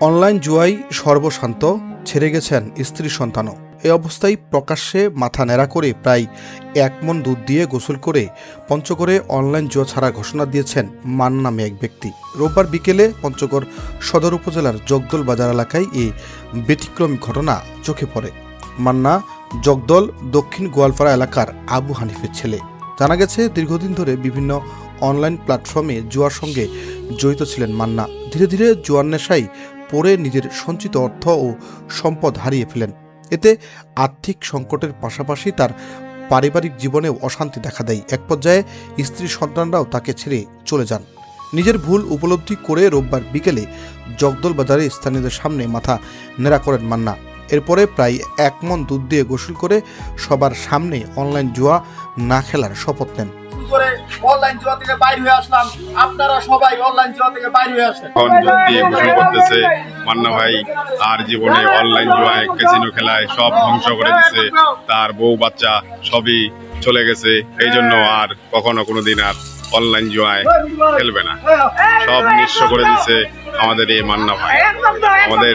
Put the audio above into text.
Online জুয়ায় সর্বশান্ত, ছেড়ে গেছেন স্ত্রী সন্তানও। এই অবস্থায় প্রকাশ্যে মাথা ন্যাড়া করে প্রায় 1 মণ দুধ দিয়ে গোসল করে পঞ্চগড়ে অনলাইন জুয়া ছাড়ার ঘোষণা দিয়েছেন মান্না নামে এক ব্যক্তি। রোববার বিকেলে পঞ্চগড় সদর উপজেলার জগদল বাজার এলাকায় এই ব্যতিক্রমী ঘটনা চোখে পড়ে। মান্না জগদল দক্ষিণ গোয়ালপাড়া এলাকার আবু হানিফের ছেলে। জানা গেছে, দীর্ঘদিন ধরে বিভিন্ন অনলাইন প্ল্যাটফর্মে জুয়ার সঙ্গে জড়িত ছিলেন মান্না। ধীরে ধীরে জুয়ার নেশায় পড়ে নিজের সঞ্চিত অর্থ ও সম্পদ হারিয়ে ফেলেন। এতে আর্থিক সংকটের পাশাপাশি তার পারিবারিক জীবনেও অশান্তি দেখা দেয়। এক পর্যায়ে স্ত্রী সন্তানরাও তাকে ছেড়ে চলে যান। নিজের ভুল উপলব্ধি করে রোববার বিকেলে জগদল বাজারে স্থানীয়দের সামনে মাথা নেড়া করেন মান্না। এরপরে প্রায় 1 মণ দুধ দিয়ে গোসল করে সবার সামনে অনলাইন জুয়া না খেলার শপথ নেন। অনলাইন জুয়া থেকে বাইরে হয়ে আসলাম, আপনারা সবাই অনলাইন জুয়া থেকে বাইরে হয়ে আসেন। এখন দিয়ে ঘোষণা করতেছে মান্না ভাই আর জীবনে অনলাইন জুয়ায় ক্যাসিনো খেলায় সব ধ্বংস করে দিছে, তার বউ বাচ্চা সবই চলে গেছে। এই জন্য আর কখনো কোনোদিন আর অনলাইন জুয়ায় খেলবে না, সব নিঃস্ব করে দিছে আমাদের এই মান্না ভাই। আমাদের